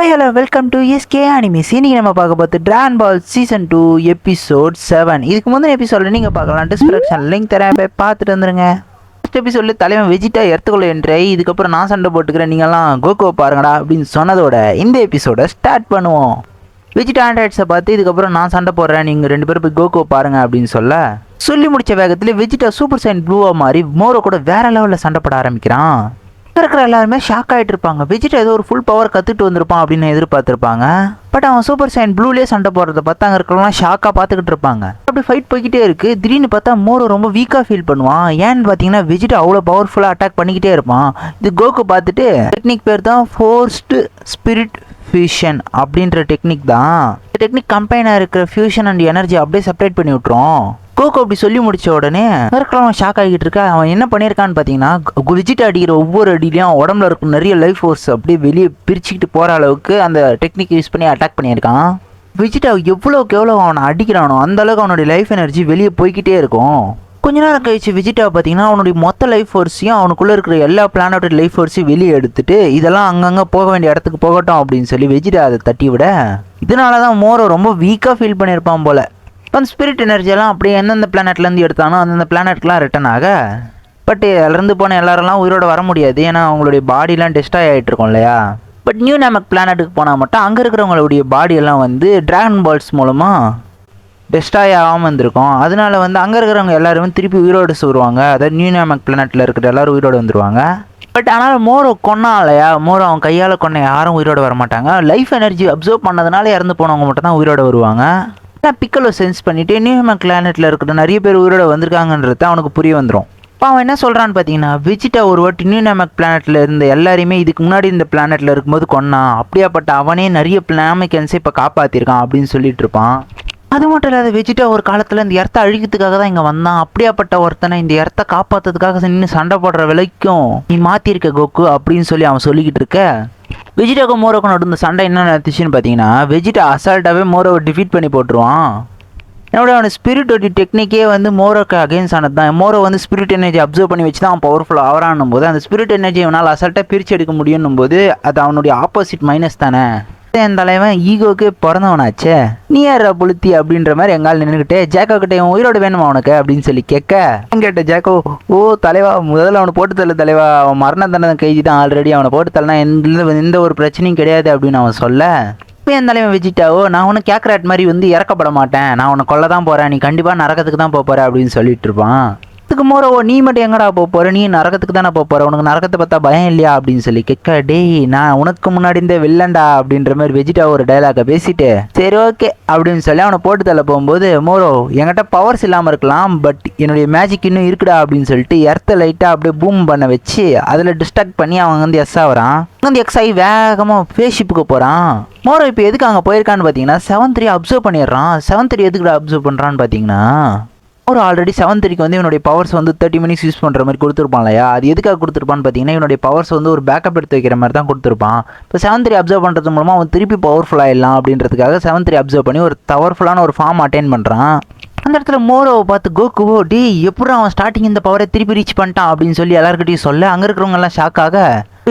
Hi hello welcome to SK animes. இன்னைக்கு நம்ம பார்க்க பார்த்து டிராகன் பால் சீசன் 2 எபிசோட் 7. இதுக்கு முந்தின எபிசோடில் நீங்கள் பார்க்கலாம். டிஸ்கிரிப்ஷன் லிங்க் தரேன், போய் பார்த்துட்டு வந்துருங்க. ஃபஸ்ட் எபிசோடில் தலைவன் வெஜிட்டா எடுத்துக்கொள்ள என்றே இதுக்கப்புறம் நான் சண்டை போட்டுக்கிறேன், நீங்கள்லாம் கோகோ பாருங்கடா அப்படின்னு சொன்னதோட இந்த எபிசோடை ஸ்டார்ட் பண்ணுவோம். வெஜிட்டா ஆண்ட்ராய்ட்ஸை பார்த்து இதுக்கப்புறம் நான் சண்டை போடுறேன், நீங்கள் 2 பேரும் போய் கோகோ பாருங்க அப்படின்னு சொல்லி முடிச்ச வேகத்தில் வெஜிட்டா சூப்பர் சைன் ப்ளூவா மாதிரி மோரோ கூட வேற லெவலில் சண்டை போட ஆரம்பிக்கிறான். இருக்கிற எல்லாருமே ஷாக் ஆகிட்டு இருப்பாங்க. வெஜிட்டா ஏதோ ஒரு ஃபுல் பவர் கற்றுட்டு வந்திருப்பான் அப்படின்னு எதிர்பார்த்துருப்பாங்க. பட் அவன் சூப்பர் சைன் ப்ளூலேயே சண்டை போடுறத பார்த்து அங்கே இருக்கிறவங்களாம் ஷாக்காக பார்த்துக்கிட்டு இருப்பாங்க. அப்படி ஃபைட் போய்கிட்டே இருக்கு. திடீர்னு பார்த்தா மோரோ ரொம்ப வீக்காக ஃபீல் பண்ணுவான். ஏன்னு பார்த்தீங்கன்னா வெஜிட்டா அவ்வளோ பவர்ஃபுல்லாக அட்டாக் பண்ணிக்கிட்டே இருப்பான். இது கோகு பார்த்துட்டு டெக்னிக் பேர் தான் ஃபோர்ஸ்டு ஸ்பிரிட் ஃபியூஷன் அப்படின்ற டெக்னிக் தான். இந்த டெக்னிக் கம்பைனாக இருக்கிற ஃபியூஷன் அண்ட் எனர்ஜி அப்படியே செப்பரேட் பண்ணி விட்டுரும். கோகோ அப்படி சொல்லி முடிச்ச உடனே அவன் ஷாக் ஆகிட்டு இருக்கா. அவன் என்ன பண்ணியிருக்கான்னு பார்த்தீங்கன்னா வெஜிட்டா அடிக்கிற ஒவ்வொரு அடியிலையும் உடம்புல இருக்கும் நிறைய லைஃப் ஃபோர்ஸ் அப்படியே வெளியே பிரிச்சுக்கிட்டு போகிற அளவுக்கு அந்த டெக்னிக் யூஸ் பண்ணி அட்டாக் பண்ணியிருக்கான். வெஜிட்டா எவ்வளோக்கு எவ்வளோ அவனை அடிக்கிறானோ அந்த அளவுக்கு அவனுடைய லைஃப் எனர்ஜி வெளியே போய்கிட்டே இருக்கும். கொஞ்ச நேரம் கழிச்சு வெஜிட்டாவை பார்த்தீங்கன்னா அவனுடைய மொத்த லைஃப் ஃபோர்ஸையும் அவனுக்குள்ளே இருக்கிற எல்லா பிளானோட லைஃப் ஃபோர்ஸையும் வெளியே எடுத்துட்டு இதெல்லாம் அங்கங்கே போக வேண்டிய இடத்துக்கு போகட்டும் அப்படின்னு சொல்லி வெஜிட்டா அதை தட்டி விட, இதனால தான் மோரோ ரொம்ப வீக்காக ஃபீல் பண்ணியிருப்பான் போல. அந்த ஸ்பிரிட் எனர்ஜியெல்லாம் அப்படியே எந்தெந்த பிளானட்லேருந்து எடுத்தானோ அந்தந்த பிளானட்லாம் ரிட்டன் ஆக, பட் இறந்து போன எல்லாரெல்லாம் உயிரோட வர முடியாது. ஏன்னா அவங்களுடைய பாடிலாம் டெஸ்ட்ராய் ஆகிட்டு இருக்கும் இல்லையா. பட் நியூ நாமக் பிளானட்டுக்கு போனால் மட்டும் அங்கே இருக்கிறவங்களுடைய பாடியெல்லாம் டிராகன் பால்ஸ் மூலமாக டெஸ்ட்ராய் ஆகாமல் இருந்திருக்கும். அதனால அங்கே இருக்கிறவங்க எல்லாருமே திருப்பி உயிரோடு வருவாங்க. அதாவது நியூ நாமக் பிளானட்டில் இருக்கிற எல்லோரும் உயிரோடு வந்துடுவாங்க. பட் ஆனால் மோரோ கொன்னா இல்லையா, மோரோ அவன் கையால் கொன்ன யாரும் உயிரோடு வர மாட்டாங்க. லைஃப் எனர்ஜி அப்சர்வ் பண்ணதுனால இறந்து போனவங்க மட்டும் தான் உயிரோடு வருவாங்க. பிக்கலோ சென்ஸ் பண்ணிட்டு நியூமேக் பிளானெட்டில் இருக்கிற நிறைய பேர் உயிரோட வந்திருக்காங்கன்றது அவனுக்கு புரிய வந்துடும். இப்போ அவன் என்ன சொல்கிறான்னு பார்த்தீங்கன்னா வெஜிட்டா ஒரு வாட்டி நியூமேக் பிளானெட்டில் இருந்த எல்லாரையுமே இதுக்கு முன்னாடி இந்த பிளானெட்டில் இருக்கும்போது கொன்னான். அப்படியாப்பட்ட அவனே நிறைய பிளாமிக்கன்ஸை இப்போ காப்பாற்றிருக்கான் அப்படின்னு சொல்லிட்டு இருப்பான். அது மட்டும் இல்லாத வெஜிட்டா ஒரு காலத்தில் இந்த இடத்த அழிக்கிறதுக்காக தான் இங்கே வந்தான். அப்படியாப்பட்ட ஒருத்தனை இந்த இடத்த காப்பாற்றுறதுக்காக நின்று சண்டை போடுற விலைக்கும் நீ மாற்றிருக்க கோகு அப்படின்னு சொல்லி அவன் சொல்லிக்கிட்டு இருக்க. வெஜிட்டாவுக்கு மோரோக்கு நடுந்த சண்டை என்ன நடந்துச்சுன்னு பார்த்தீங்கன்னா வெஜிட்டா அசால்ட்டாகவே மோரோவை டிஃபீட் பண்ணி போட்டுருவான். என்னோட அவன் ஸ்பிரிட்டோட டெக்னிக்கே மோரோக்கு அகெயின்ஸ்ட் ஆனது தான். மோரோ ஸ்பிரிட் எனர்ஜி அப்சர்வ் பண்ணி வச்சு தான் அவன் பவர்ஃபுல் ஆகிறான்னும் போது அந்த ஸ்பிரிட் எனர்ஜி அவனால் அசால்ட்டாக பிரித்து எடுக்க முடியும் போது அது அவனுடைய ஆப்போசிட் மைனஸ் தானே. என் தலைவன் ஈகோக்கு பிறந்தவனாச்சே, நீ யாரா புளுத்தி அப்படின்ற மாதிரி எங்கால் நின்றுக்கிட்டே ஜாக்கோ கிட்டே உயிரோட வேணுமா அவனுக்கு அப்படின்னு சொல்லி கேட்ட ஜாக்கோ, ஓ தலைவா முதல்ல அவனை போட்டு தள்ள தலைவா, அவன் மரண தண்டனை கைதி தான் ஆல்ரெடி, அவனை போட்டு தள்ளனா எந்த ஒரு பிரச்சனையும் கிடையாது அப்படின்னு அவன் சொல்ல, என் தலைவன் வெஜிட்டாவோ நான் உனக்கு கேட்குறாட் மாதிரி இறக்கப்பட மாட்டேன், நான் உன்னை கொல்ல தான் போகிறேன், நீ கண்டிப்பாக நரகத்துக்கு தான் போகிற அப்படின்னு சொல்லிட்டு இருப்பான். அதுக்கு மோரோ நீ மட்டும் எங்கடா போகிற, நீ நரகத்துக்கு தானே போகிற, உனக்கு நரகத்தை பார்த்தா பயம் இல்லையா அப்படின்னு சொல்லி டேய் நான் உனக்கு முன்னாடி இந்த வில்லண்டா அப்படின்ற மாதிரி வெஜிட்டா ஒரு டைலாக பேசிட்டு சரி ஓகே அப்படின்னு சொல்லி அவனை போட்டு தள்ள போகும்போது மோரோ என்கிட்ட பவர்ஸ் இல்லாமல் இருக்கலாம் பட் என்னுடைய மேஜிக் இன்னும் இருக்குடா அப்படின்னு சொல்லிட்டு எர்த்தை லைட்டாக அப்படியே பூம் பண்ண வச்சு அதில் டிஸ்ட்ராக்ட் பண்ணி அவன் எஸ் ஆகிறான். எக்ஸ் ஆகி வேகமாக ஃபேஸ்ஷிப்புக்கு போகிறான். மோரோ இப்போ எதுக்கு அங்கே போயிருக்கான்னு பார்த்தீங்கன்னா 7-3 அப்சர்வ் பண்ணிடுறான். 7-3 எதுக்கு அப்சர்வ் பண்ணுறான்னு பார்த்தீங்கன்னா ஒரு ஆல்ரெடி 7-3க்கு இவனுடைய பவர்ஸ் 30 மினிட்ஸ் யூஸ் பண்ணுற மாதிரி கொடுத்துருப்பான் இல்லையா. அது எதுக்காக கொடுத்துருப்பான்னு பார்த்தீங்கன்னா இவனுடைய பவர்ஸ் ஒரு பேக்கப் எடுத்து வைக்கிற மாதிரி தான் கொடுத்துருப்பான். இப்போ 7-3 அப்சர்வ் பண்ணுறது மூலமாக அவன் திருப்பி பவர்ஃபுல் ஆகிடலாம் அப்படின்றதுக்காக 7-3 அப்சர்வ் பண்ணி ஒரு பவர்ஃபுல்லான ஒரு ஃபார்ம் அட்டைன் பண்ணுறான். அந்த இடத்துல மோரோவை பார்த்து கோகுவோ டே எப்படி அவன் ஸ்டார்டிங் இந்த பவரை திருப்பி ரீச் பண்ணிட்டான் அப்படின்னு சொல்லி எல்லாருக்கிட்டையும் சொல்ல அங்கே இருக்கிறவங்க எல்லாம் ஷாக்காக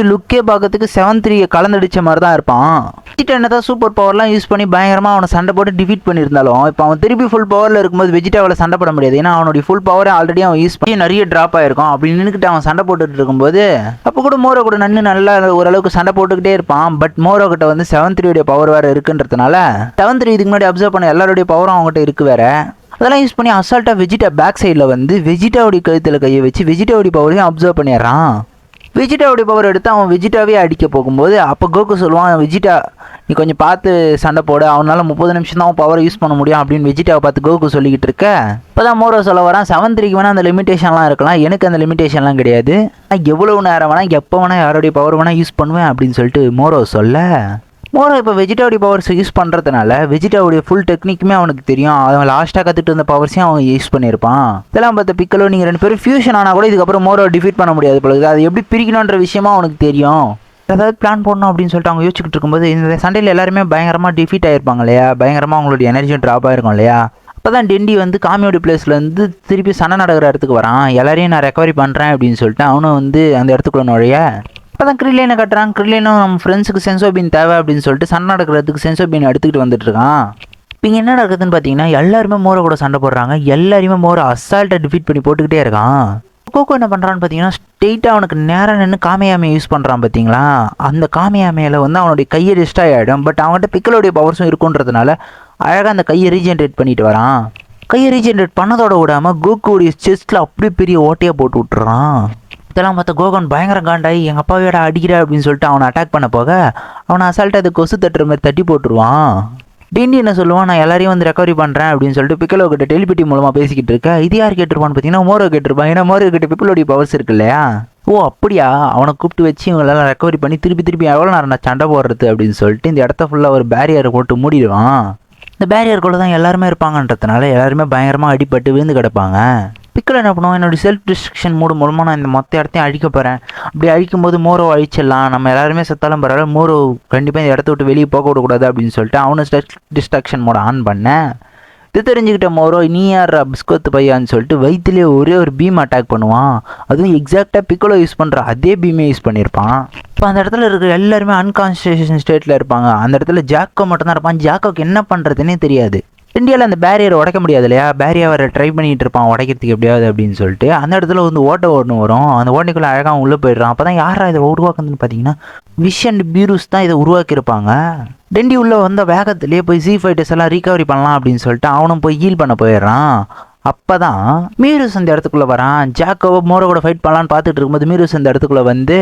லுக்கே பார்க்கறதுக்கு 7-3 கலந்துடிச்ச மாதிரி தான் இருப்பான். வெஜிட்டா என்னதான் சூப்பர் பவர்லாம் யூஸ் பண்ணி பயங்கரமாக அவனை சண்டை போட்டு டிஃபீட் பண்ணியிருந்தாலும் இப்போ அவன் திருப்பி ஃபுல் பவரில் இருக்கும்போது வெஜிட்டாவில் சண்டை போட முடியாது. ஏன்னா அவனுடைய ஃபுல் பவரை ஆல்ரெடி அவன் யூஸ் பண்ணி நிறைய ட்ராப் ஆகிருக்கும். அப்படி நின்றுக்கிட்டு அவன் சண்டை போட்டுட்டு இருக்கும்போது அப்போ கூட மோரோ கூட நல்லா ஓரளவுக்கு சண்டை போட்டுக்கிட்டே இருப்பான். பட் மோரோ கிட்ட 7-3 பவர் வேறு இருக்குன்றதுனால 7-3 இதுக்கு முன்னாடி அப்சர்வ் பண்ண எல்லாருடைய பவரும் அவங்ககிட்ட இருக்கு வேற. அதெல்லாம் யூஸ் பண்ணி அசால்ட்டாக வெஜிட்டா பேக் சைடில் வெஜிட்டாவுடைய கழுத்தில் கையை வச்சு வெஜிட்டாவுடைய பவரையும் அப்சர்வ் பண்ணிடுறான். வெஜிட்டாவுடைய பவர் எடுத்து அவன் வெஜிட்டாவே அடிக்க போகும்போது அப்போ கோகு சொல்லுவான் வெஜிட்டா நீ கொஞ்சம் பார்த்து சண்டை போட, அவனால் 30 நிமிஷம் தான் அவன் பவரை யூஸ் பண்ண முடியும் அப்படின்னு வெஜிட்டாவை பார்த்து கோகு சொல்லிக்கிட்டு இருக்க. இப்போ தான் மோரோ சொல்ல வரான் 7-3க்கு வேணால் அந்த லிமிடேஷன்லாம் இருக்கலாம், எனக்கு அந்த லிமிடேஷன்லாம் கிடையாது, நான் எவ்வளோ நேரம் வேணால் எப்போ வேணால் யாருடைய பவர் வேணால் யூஸ் பண்ணுவேன் அப்படின்னு சொல்லிட்டு மோரோ சொல்ல மோரோ இப்போ வெஜிட்டாவுடைய பவர்ஸ் யூஸ் பண்ணுறதுனால வெஜிட்டாவுடைய ஃபுல் டெக்னிக்குமே அவனுக்கு தெரியும். அவன் லாஸ்ட்டாக கற்றுட்டு இருந்த பவர்ஸையும் அவன் யூஸ் பண்ணியிருப்பான். இதெல்லாம் பார்த்த பிக்கலோ நீங்கள் 2 பேரும் ஃபியூஷன் ஆனால் கூட இதுக்கப்புறம் மோரோ டிஃபீட் பண்ண முடியாது போல, அது எப்படி பிரிக்கணுன்ற விஷயமா அவனுக்கு தெரியும். ஏதாவது பிளான் போடணும் அப்படின்னு சொல்லிட்டு அவங்க யோசிச்சுக்கிட்டு இருக்கும்போது இந்த சண்டையில் எல்லாருமே பயங்கரமாக டிஃபீட் ஆகிருப்பாங்க இல்லையா, பயங்கரமாக அவங்களுடைய எனர்ஜியும் ட்ராப் ஆகிருக்கும் இல்லையா. அப்போ தான் டெண்டி காமியோட பிளேஸ்லேருந்து திருப்பி சண்டை நடக்கிற இடத்துக்கு வரான். எல்லாரையும் நான் ரெக்கவரி பண்ணுறேன் அப்படின்னு சொல்லிட்டு அவனும் அந்த இடத்துக்குள்ள நுழைய இப்போ தான் கிரில்லியனை கட்டுறான். கிரில்லியனும் நம்ம ஃப்ரெண்ட்ஸுக்கு சென்சோபின் தேவை அப்படின்னு சொல்லிட்டு சண்டை நடக்கிறதுக்கு சென்சோபின் எடுத்துக்கிட்டு வந்துட்டு இருக்கான். இப்போ இங்கே என்ன நடக்குதுன்னு பார்த்தீங்கன்னா எல்லாருமே மோரை கூட சண்டை போடுறாங்க. எல்லாருமே மோரை அசால்ட்டை டிஃபீட் பண்ணி போட்டுக்கிட்டே இருக்கான். கோகோ என்ன பண்ணுறான்னு பார்த்தீங்கன்னா ஸ்ட்ரெயிட்டாக அவனுக்கு நேராக நின்று காமையாமையை யூஸ் பண்ணுறான். பார்த்தீங்களா, அந்த காமையாமையில் வந்து அவனுடைய கையை டிஸ்ட்ராய் ஆகிடும். பட் அவன்கிட்ட பிக்கலோடைய பவர்ஸும் இருக்குன்றதுனால அழகாக அந்த கையை ரீஜென்ரேட் பண்ணிட்டு வரான். கையை ரீஜென்ரேட் பண்ணதோட விடாமல் கோகோடைய செஸ்ட்டில் அப்படி பெரிய ஓட்டையாக போட்டு விட்டுறான். இதெல்லாம் பார்த்தா கோகன் பயங்கர காண்டாகி எங்கள் அப்பாவையோட அடிக்கிற அப்படின்னு சொல்லிட்டு அவனை அட்டாக் பண்ண போக அவனை அசால்ட்டாக அது கொசு தட்டுற மாதிரி தட்டி போட்டுருவான். டெண்டி என்ன சொல்லுவான், நான் எல்லாரையும் வந்து ரெக்கவரி பண்ணுறேன் அப்படின்னு சொல்லிட்டு பிக்கலோ கிட்ட டெலிபதி மூலமாக பேசிக்கிட்டு இருக்கேன். இது யார் கேட்டிருப்பான்னு பார்த்தீங்கன்னா மோரோ கேட்டிருப்பான். ஏன்னா மோரோ கிட்ட பிக்கலோடைய பவர்ஸ் இருக்கு இல்லையா. ஓ அப்படியா, அவனை கூப்பிட்டு வச்சு இவங்களெல்லாம் ரெக்கவரி பண்ணி திருப்பி எவ்வளோ நேரம் நான் சண்டை போடுறது அப்படின்னு சொல்லிட்டு இந்த இடத்த ஃபுல்லாக ஒரு பேரியரை போட்டு மூடிடுவான். இந்த பேரியருக்குள்ளே தான் எல்லாருமே இருப்பாங்கன்றதுனால எல்லாருமே பயங்கரமாக அடிபட்டு விழுந்து கிடப்பாங்க. பிக்கல் என்ன பண்ணுவோம், என்னுடைய செல்ஃப் டிஸ்ட்ரக்ஷன் மூடு மூலமாக நான் இந்த மொத்த இடத்தையும் அழிக்க போகிறேன். அப்படி அழிக்கும்போது மோரோ அழிச்சிடலாம், நம்ம எல்லாருமே செத்தாலும் பரவாயில்ல, மோரோ கண்டிப்பாக இந்த இடத்த விட்டு வெளியே போக விடக்கூடாது அப்படின்னு சொல்லிட்டு அவனு செல்ஃப் டிஸ்ட்ரக்ஷன் மோட ஆன் பண்ணேன். இது தெரிஞ்சுக்கிட்ட மோரோ நீ யார் பிஸ்கோத்து பையான்னு சொல்லிட்டு வயிற்றுலேயே ஒரே ஒரு பீம் அட்டாக் பண்ணுவான். அதுவும் எக்ஸாக்டாக பிக்கலோ யூஸ் பண்ணுற அதே பீமே யூஸ் பண்ணியிருப்பான். இப்போ அந்த இடத்துல இருக்கிற எல்லாருமே அன்கான்ஷியஸ் ஸ்டேட்டில் இருப்பாங்க. அந்த இடத்துல ஜாக்கோ மட்டும்தான் இருப்பான். ஜாக்கோக்கு என்ன பண்ணுறதுன்னே தெரியாது. இந்தியாவில் அந்த பேரியரை உடைக்க முடியாது இல்லையா, பேரியரை ட்ரை பண்ணிகிட்டு இருப்பான் உடைக்கிறதுக்கு எப்படியாவது அப்படின்னு சொல்லிட்டு. அந்த இடத்துல வந்து ஓட்டை ஒன்று வரும். அந்த ஓட்டைக்குள்ளே அழகாக உள்ளே போயிடுறான். அப்போ தான் யாரா இதை உருவாக்குதுன்னு பார்த்தீங்கன்னா விஷ் அண்ட் பீரூஸ் தான் இதை உருவாக்கியிருப்பாங்க. டெண்டி உள்ளே வந்த வேகத்திலே போய் ஜீ ஃபைட்டர்ஸ் எல்லாம் ரீகவரி பண்ணலாம் அப்படின்னு சொல்லிட்டு அவனும் போய் ஹீல் பண்ண போயிடுறான். அப்போ தான் மீரூஸ் அந்த இடத்துக்குள்ளே வரான். ஜாக்கோவை மோரோ கூட ஃபைட் பண்ணலான்னு பார்த்துட்டு இருக்கும்போது மீரூஸ் அந்த இடத்துக்குள்ளே வந்து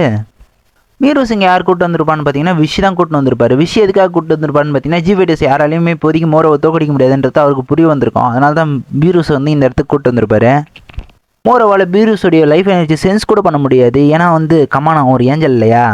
மீரூஸ் இங்கே யார் கூட்டு வந்திருப்பான்னு பார்த்தீங்கன்னா விஷ் தான் கூட்டு வந்திருப்பாரு. விஷ் எதுக்காக கூட்டு வந்திருப்பான்னு பார்த்தீங்கன்னா ஜி ஃபைட்டர்ஸ் யாராலையுமே இப்போதைக்கு மோரோவை தோக்கடிக்க முடியாதுன்றது அவருக்கு புரிய வந்திருக்கும். அதனால தான் மீரூஸ் வந்து இந்த இடத்துக்கு கூட்டு வந்திருப்பாரு. மோரோவால் பீரூஸோடைய லைஃப் எனர்ஜி சென்ஸ் கூட பண்ண முடியாது. ஏன்னா வந்து கமானா ஒரு ஏஞ்சல் இல்லையா.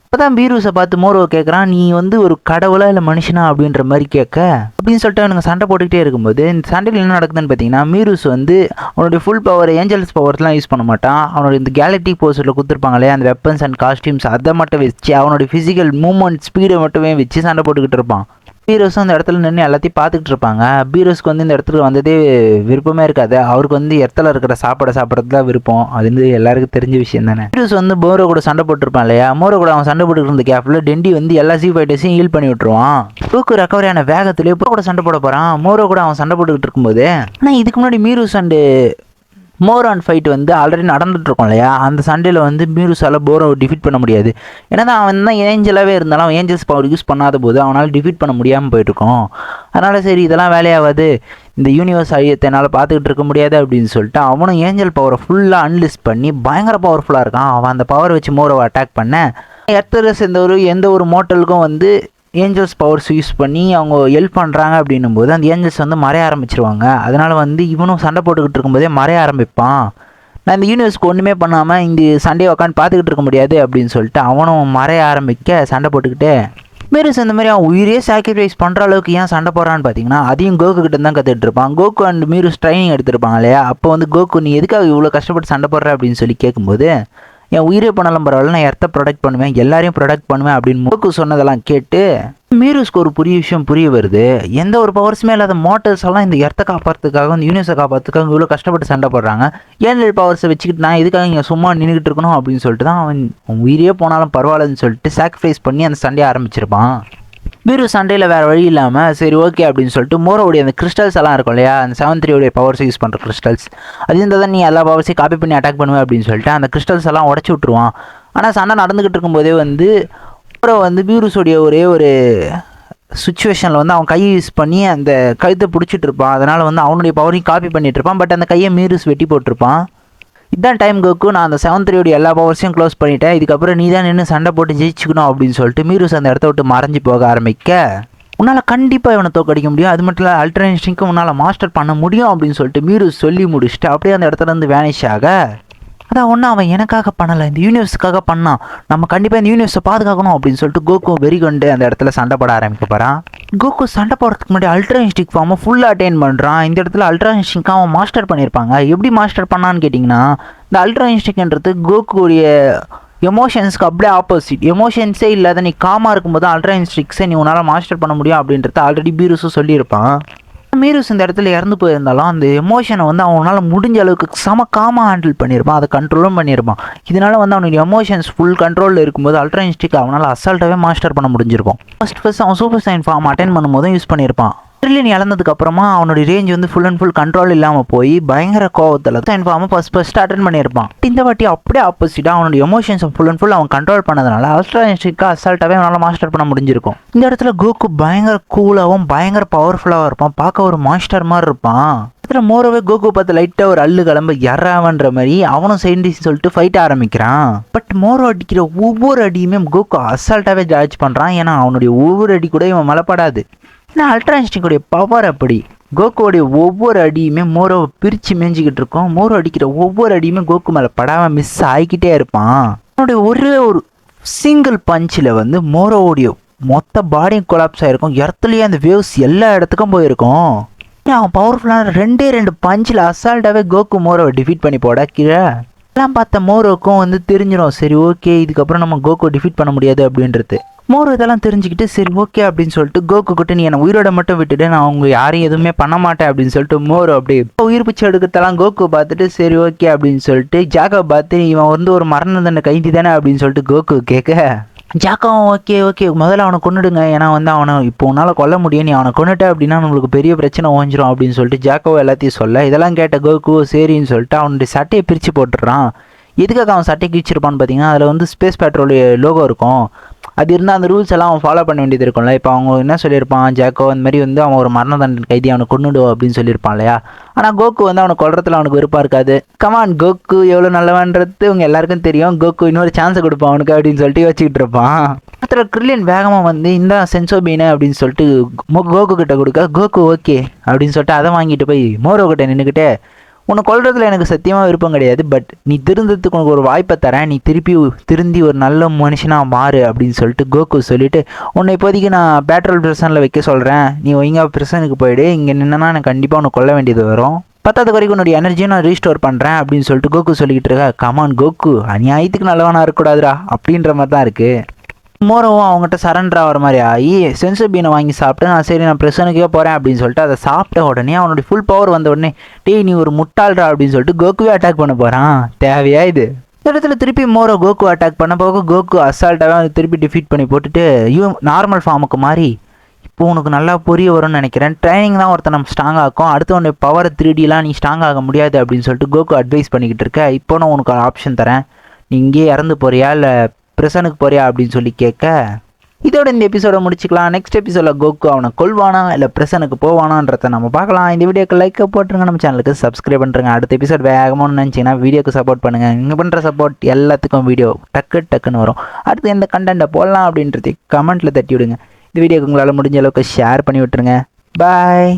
அப்போ தான் பீரூஸை பார்த்து மோரோவை கேட்குறான், நீ வந்து ஒரு கடவுளா இல்லை மனுஷனா அப்படின்ற மாதிரி கேட்க அப்படின்னு சொல்லிட்டு அவனுங்க சண்டை போட்டுக்கிட்டே இருக்கும்போது இந்த சண்டையில் என்ன நடக்குதுன்னு பார்த்தீங்கன்னா மீரூஸ் வந்து அவனுடைய ஃபுல் பவர் ஏஞ்சல்ஸ் பவர்ஸ்லாம் யூஸ் பண்ண மாட்டான். அவனுடைய இந்த கேலக்டிக் போஸ்டரில் கொடுத்துருப்பாங்க இல்லையா அந்த வெப்பன்ஸ் அண்ட் காஸ்டியூம்ஸ் அதை மட்டும் வச்சு அவனுடைய ஃபிசிக்கல் மூவ்மெண்ட் ஸ்பீடை மட்டுமே வச்சு சண்டை போட்டுக்கிட்டு இருப்பான். பீரோஸும் அந்த இடத்துல நின்று எல்லாத்தையும் பார்த்துக்கிட்டு இருப்பாங்க. பீரோஸ்க்கு வந்து இந்த இடத்துக்கு வந்ததே விருப்பமே இருக்காது. அவருக்கு வந்து இடத்துல இருக்கிற சாப்பிட்றது தான் விருப்பம். அது வந்து எல்லாருக்கும் தெரிஞ்ச விஷயம் தானே. பீரோஸ் வந்து மோரோ கூட சண்டை போட்டுருப்பான் இல்லையா. மோரோ கூட அவன் சண்டை போட்டுக்கிட்டு இருந்த கேப்ல டெண்டி வந்து எல்லா ஜீ ஃபைட்டர்ஸையும் ஹீல் பண்ணி விட்டுருவான். டூக்கு ரெக்கவரியான வேகத்திலே கூட சண்டை போட போகிறான். மோரோ கூட அவன் சண்டை போட்டுக்கிட்டு இருக்கும்போது ஆனால் இதுக்கு முன்னாடி மீரூஸ் அண்டு மோரான் ஃபைட் வந்து ஆல்ரெடி நடந்துகிட்ருக்கோம் இல்லையா. அந்த சண்டையில் வந்து மீரூஸால் போரோவை டிஃபீட் பண்ண முடியாது. ஏன்னா தான் அவன் தான் ஏஞ்சலாகவே இருந்தாலும் அவன் ஏஞ்சல்ஸ் பவர் யூஸ் பண்ணாத போது அவனால் டிஃபீட் பண்ண முடியாமல் போயிட்டுருக்கோம். அதனால் சரி இதெல்லாம் வேலையாகாது, இந்த யூனிவர்ஸ் அழியத்தை என்னால் பார்த்துக்கிட்டு இருக்க முடியாது அப்படின்னு சொல்லிட்டு அவனும் ஏஞ்சல் பவரை ஃபுல்லாக அன்லிஸ்ட் பண்ணி பயங்கர பவர்ஃபுல்லாக இருக்கான். அவன் அந்த பவரை வச்சு மோரோவை அட்டாக் பண்ண எர்த்தரஸ் எந்த ஒரு மோட்டலுக்கும் வந்து ஏஞ்சல்ஸ் பவர்ஸ் யூஸ் பண்ணி அவங்க ஹெல்ப் பண்ணுறாங்க அப்படின்னும் போது அந்த ஏஞ்சல்ஸ் வந்து மறைய ஆரம்பிச்சிருவாங்க. அதனால் வந்து இவனும் சண்டை போட்டுக்கிட்டு இருக்கும்போதே மறைய ஆரம்பிப்பான். நான் இந்த யூனிவர்ஸ்க்கு ஒன்றுமே பண்ணாமல் இந்த சண்டே உட்காந்து பார்த்துக்கிட்டு இருக்க முடியாது அப்படின்னு சொல்லிட்டு அவனும் மறைய ஆரம்பிக்க சண்டை போட்டுக்கிட்டு மீரூஸ் இந்த மாதிரி அவன் உயிரே சாக்ரிஃபைஸ் பண்ணுற அளவுக்கு ஏன் சண்டை போடுறான்னு பார்த்தீங்கன்னா அதையும் கோகு கிட்ட தான் கற்றுட்டு இருப்பான். கோகு அண்ட் மீரூஸ் ட்ரைனிங் எடுத்திருப்பாங்க இல்லையா. அப்போ வந்து கோகு நீ எதுக்காக இவ்வளோ கஷ்டப்பட்டு சண்டை போடுற அப்படின்னு சொல்லி கேட்கும்போது என் உயிரே பண்ணலாம் பரவாயில்ல, நான் எர்த்தை ப்ரொடெக்ட் பண்ணுவேன், எல்லாரையும் ப்ரொடெக்ட் பண்ணுவேன் அப்படின்னு கோகு சொன்னதெல்லாம் கேட்டு மீரூஸ்க்கு ஒரு புதிய விஷயம் புரிய வருது. எந்த ஒரு பவர்ஸுமே இல்லாத மோட்டர்ஸ் எல்லாம் இந்த எர்த்தை காப்பாற்றுறதுக்காக இந்த யூனிவர்ஸை காப்பாற்றுறதுக்காக இவ்வளோ கஷ்டப்பட்டு சண்டை போடுறாங்க. ஏஞ்சல் பவர்ஸை வச்சுக்கிட்டு நான் இதுக்காக இங்கே சும்மா நின்றுக்கிட்டு இருக்கணும் அப்படின்னு சொல்லிட்டு தான் அவன் உயிரே போனாலும் பரவாயில்லன்னு சொல்லிட்டு சாக்ரிஃபைஸ் பண்ணி அந்த சண்டையை ஆரம்பிச்சிருப்பான். மீரூஸ் சண்டையில் வேறு வழி இல்லாமல் சரி ஓகே அப்படின்னு சொல்லிட்டு மோரோவுடைய அந்த கிறிஸ்டல்ஸ் எல்லாம் இருக்கும் இல்லையா, அந்த 7-3 பவர்ஸை யூஸ் பண்ணுற கிறிஸ்டல்ஸ் அது இருந்தால் தான் நீ எல்லா பவர்ஸையும் காப்பி பண்ணி அட்டாக் பண்ணுவேன் அப்படின்னு சொல்லிட்டு அந்த கிறிஸ்டல்ஸ் எல்லாம் உடச்சி விட்ருவான். ஆனால் சண்டை நடந்துக்கிட்டு இருக்கும்போதே வந்து மோரோ வந்து மீரூஸோடைய ஒரே ஒரு சுச்சுவேஷனில் வந்து அவன் கையை யூஸ் பண்ணி அந்த கழுத்தை பிடிச்சிட்டு இருப்பான். அதனால் வந்து அவனுடைய பவரையும் காப்பி பண்ணிட்டு இருப்பான். பட் அந்த கையை மீரூஸ் வெட்டி போட்டிருப்பான். இதான் டைம் கோக்கு, நான் அந்த 7-3 எல்லா பவர்ஸையும் க்ளோஸ் பண்ணிட்டேன், இதுக்கப்புறம் நீ தான் நின்று சண்டை போட்டு ஜெயிச்சுக்கணும் அப்படின்னு சொல்லிட்டு மீரூஸ் அந்த இடத்த விட்டு மறைஞ்சு போக ஆரம்பிக்க உன்னால் கண்டிப்பாக இவனை தோக்கடிக்க முடியும், அது மட்டும் இல்லை அல்ட்ரா இன்ஸ்டிங்க்கும் உன்னால் மாஸ்டர் பண்ண முடியும் அப்படின்னு சொல்லிட்டு மீரூஸ் சொல்லி முடிச்சுட்டு அப்படியே அந்த இடத்துல இருந்து வேனிஷ் ஆக அதான் ஒன்றும் அவன் எனக்காக பண்ணலை, இந்த யூனிவர்ஸுக்காக பண்ணான், நம்ம கண்டிப்பாக இந்த யூனிவர்ஸை பாதுகாக்கணும் அப்படின்னு சொல்லிட்டு கோகு வெறி கொண்டு அந்த இடத்துல சண்டை போட ஆரம்பிக்க போகிறான். கோகு சண்டை போடுறதுக்கு முன்னாடி அல்ட்ரா இன்ஸ்டிக் ஃபார்மை ஃபுல்லாக அட்டைன் பண்ணுறான். இந்த இடத்துல அல்ட்ரா இன்ஸ்டிங்காக அவன் மாஸ்டர் பண்ணியிருப்பாங்க. எப்படி மாஸ்டர் பண்ணான்னு கேட்டிங்கன்னா இந்த அல்ட்ரா இன்ஸ்டிக்ன்றது கோகுடைய எமோஷன்ஸ்க்கு அப்படியே ஆப்போசிட். எமோஷன்ஸே இல்லாத நீ காமாக இருக்கும்போது அல்ட்ரா இன்ஸ்டிக்ஸை நீ உன்னால் மாஸ்டர் பண்ண முடியும் அப்படின்றத ஆல்ரெடி பீரூஸும் சொல்லியிருப்பான். மீரூஸ் இந்த இடத்துல இறந்து போயிருந்தாலும் அந்த எமோஷனை வந்து அவனால முடிஞ்ச அளவுக்கு செம காமாக ஹேண்டில் பண்ணியிருப்பான், அதை கண்ட்ரோலும் பண்ணியிருப்பான். இதனால வந்து அவனுடைய எமோஷன்ஸ் ஃபுல் கண்ட்ரோலில் இருக்கும்போது அல்ட்ரா இன்ஸ்டிக் அவனால் அசால்ட்டாகவே மாஸ்டர் பண்ண முடிஞ்சிருக்கும். ஃபர்ஸ்ட் அவன் சூப்பர் சைன் ஃபார்ம் அட்டைன் பண்ணும்போதும் யூஸ் பண்ணியிருப்பான். ட்ரில்லியன் இழந்ததுக்கு அப்புறமா அவனுடைய ரேஞ்ச் வந்து ஃபுல் அண்ட் ஃபுல் கண்ட்ரோல் இல்லாமல் போய் பயங்கர கோவத்தில் சைன் ஃபார்மை ஃபர்ஸ்ட் அட்டன் பண்ணியிருப்பான். இந்த வாட்டி அப்படியே ஆப்போசிட்டாக அவனுடைய எமோஷன்ஸை ஃபுல் அண்ட் ஃபுல் அவன் கண்ட்ரோல் பண்ணதுனால அல்ட்ரா இன்ஸ்டிக்காக அசால்ட்டாகவே அவனால் மாஸ்டர் பண்ண முடிஞ்சிருக்கும். இந்த இடத்துல கோகு பயங்கர கூலாகவும் பயங்கர பவர்ஃபுல்லாகவும் இருப்பான், பார்க்க ஒரு மாஸ்டர் மாதிரி இருப்பான். இதில் மோரோவே கோகு பார்த்து லைட்டாக ஒரு அல்லு கிளம்ப எறாவன்ற மாதிரி அவனும் சயின்டிஸ்ட் சொல்லிட்டு ஃபைட் ஆரம்பிக்கிறான். பட் மோரோ அடிக்கிற ஒவ்வொரு அடியுமே கோகு அசால்ட்டாகவே ஜட்ஜ் பண்ணுறான், ஏன்னா அவனுடைய ஒவ்வொரு அடி கூட இவன் மலைப்படாது. ஏன்னா அல்ட்ரா இன்ஸ்டிங்கோடைய பவர் அப்படி. கோகுவோடைய ஒவ்வொரு அடியுமே மோரோவை பிரித்து மேய்ஞ்சிக்கிட்டு இருக்கும். மோரோ அடிக்கிற ஒவ்வொரு அடியுமே கோகு மேலே படாமல் மிஸ் ஆகிக்கிட்டே இருப்பான். அவனுடைய ஒரே ஒரு சிங்கிள் பஞ்சில் வந்து மோரோவுடைய மொத்த பாடியும் கொலாப்ஸ் ஆகிருக்கும். இடத்துலையே அந்த வேவ்ஸ் எல்லா இடத்துக்கும் போயிருக்கும். அவன் பவர்ஃபுல்லான ரெண்டு பஞ்சில் அசால்ட்டாகவே கோகு மோரோவை டிஃபீட் பண்ணி போட கீழே எல்லாம் பார்த்த மோரோவுக்கும் வந்து தெரிஞ்சிடும், சரி ஓகே இதுக்கப்புறம் நம்ம கோகு டிஃபீட் பண்ண முடியாது அப்படின்றது. மோரோ இதெல்லாம் தெரிஞ்சுக்கிட்டு சரி ஓகே அப்படின்னு சொல்லிட்டு கோகு கிட்ட நீ என்னை உயிரோட மட்டும் விட்டுட்டு நான் அவங்க யாரையும் எதுவுமே பண்ண மாட்டேன் அப்படின்னு சொல்லிட்டு மோரோ அப்படி உயிர் பிச்சை எடுக்கிறதெல்லாம் கோகு பார்த்துட்டு சரி ஓகே அப்படின்னு சொல்லிட்டு ஜாக்கோ பார்த்து இவன் வந்து ஒரு மரண தண்டனை கைதி தானே அப்படின்னு சொல்லிட்டு கோகு கேட்க ஜாக்காவும் ஓகே முதல்ல அவனை கொன்னுடுங்க, ஏன்னா வந்து அவனை இப்போ உன்னால் கொல்ல முடியும், நீ அவனை கொண்டுட்ட அப்படின்னா நம்மளுக்கு பெரிய பிரச்சனை ஓஞ்சிரும் அப்படின்னு சொல்லிட்டு ஜாக்கோ எல்லாத்தையும் சொல்ல இதெல்லாம் கேட்ட கோகு சரின்னு சொல்லிட்டு அவனுடைய சட்டையை பிரித்து போட்டுடுறான். எதுக்காக அவன் சட்டைக்கு வச்சிருப்பான்னு பார்த்தீங்கன்னா அதில் வந்து ஸ்பேஸ் பேட்ரோல் லோகோ இருக்கும். அது இருந்தால் அந்த ரூல்ஸ் எல்லாம் அவன் ஃபாலோ பண்ண வேண்டியது இருக்கும்ல. இப்போ அவங்க என்ன சொல்லியிருப்பான் ஜாக்கோ அந்த மாதிரி வந்து அவன் ஒரு மரண தண்டனை கைதி அவனை கொன்னுடுவோம் அப்படின்னு சொல்லியிருப்பான் இல்லையா. ஆனால் கோகு வந்து அவனை கொல்றதுல அவனுக்கு விருப்பம் இருக்காது. கமான் கோகு எவ்வளோ நல்லவன்றது உங்கள் எல்லாருக்கும் தெரியும், கோகு இன்னொரு சான்ஸை கொடுப்பான் அவனுக்கு அப்படின்னு சொல்லிட்டு யோசிச்சுக்கிட்டு இருப்பான். அதில் ட்ரில்லியன் வேகமாக வந்து இந்த சென்சோபீனை அப்படின்னு சொல்லிட்டு கோகு கிட்ட கொடுக்க கோகு ஓகே அப்படின்னு சொல்லிட்டு அதை வாங்கிட்டு போய் மோரோ கிட்ட நின்றுக்கிட்டே உன்னை கொல்றதுல எனக்கு சத்தியமாக விருப்பம் கிடையாது, பட் நீ திருந்ததுக்கு உனக்கு ஒரு வாய்ப்பை தரேன், நீ திருந்தி ஒரு நல்ல மனுஷனாக மாறு அப்படின்னு சொல்லிட்டு கோகு சொல்லிவிட்டு உன்னை இப்போதைக்கு நான் பேட்ரோல் ப்ரிசனில் வைக்க சொல்கிறேன், நீ ஒழுங்காக ப்ரிசனுக்கு போயிடு, இங்கே நின்னா எனக்கு கண்டிப்பாக உன்னை கொல்ல வேண்டியது வரும், 10வது வரைக்கும் உன்னுடைய எனர்ஜியை நான் ரீஸ்டோர் பண்ணுறேன் அப்படின்னு சொல்லிட்டு கோகு சொல்லிக்கிட்டு இருக்கா. கமான் கோகு அநியாயத்துக்கு நல்லவனாக இருக்கக்கூடாதுரா அப்படின்ற மாதிரி தான் இருக்குது. மோரோவும் அவங்ககிட்ட சரண்டர் ஆகிற மாதிரி ஆகி சென்சோபீனை வாங்கி சாப்பிட்டு நான் சரி நான் ப்ரெசனுக்கே போகிறேன் அப்படின்னு சொல்லிட்டு அதை சாப்பிட்ட உடனே அவனுடைய ஃபுல் பவர் வந்த உடனே டேய் நீ ஒரு முட்டாள்றா அப்படின்னு சொல்லிட்டு கோகுவே அட்டாக் பண்ண போகிறான். தேவையா இது? இந்த இடத்துல திருப்பி மோரோ கோகு அட்டாக் பண்ண போக கோகு அசால்ட்டாகவே அதை திருப்பி டிஃபீட் பண்ணி போட்டுட்டு நார்மல் ஃபார்முக்கு மாறி இப்போ உனக்கு நல்லா புரிய வரும்னு நினைக்கிறேன், ட்ரைனிங் தான் ஒருத்தர் நம்ம ஸ்ட்ராங் ஆகும், அடுத்து உன்னுடைய பவர் 3Dலாம் நீ ஸ்ட்ராங் ஆக முடியாது அப்படின்னு சொல்லிட்டு கோகு அட்வைஸ் பண்ணிக்கிட்டு இருக்க. இப்போ நான் உனக்கு ஆப்ஷன் தரேன், நீ இங்கேயே இறந்து போறியா இல்லை பிரசனுக்கு போறியா அப்படின்னு சொல்லி கேட்க இதோட இந்த எபிசோட முடிச்சுக்கலாம். நெக்ஸ்ட் எபிசோடில் கோகு அவனை கொல்வானா இல்லை பிரசனுக்கு போவானான்றதை நம்ம பார்க்கலாம். இந்த வீடியோக்கு லைக் போட்டுருங்க, நம்ம சேனலுக்கு சப்ஸ்கிரைப் பண்ணுறங்க. அடுத்த எபிசோட் வேகமாக நினச்சிங்கன்னா வீடியோக்கு சப்போர்ட் பண்ணுங்கள். நீங்கள் பண்ணுற சப்போர்ட் எல்லாத்துக்கும் வீடியோ டக்குன்னு வரும். அடுத்து எந்த கண்டென்ட்டை போடலாம் அப்படின்றதை கமெண்ட்டில் தட்டி விடுங்க. இந்த வீடியோக்கு உங்களால் முடிஞ்ச அளவுக்கு ஷேர் பண்ணி விட்டுருங்க. பாய்.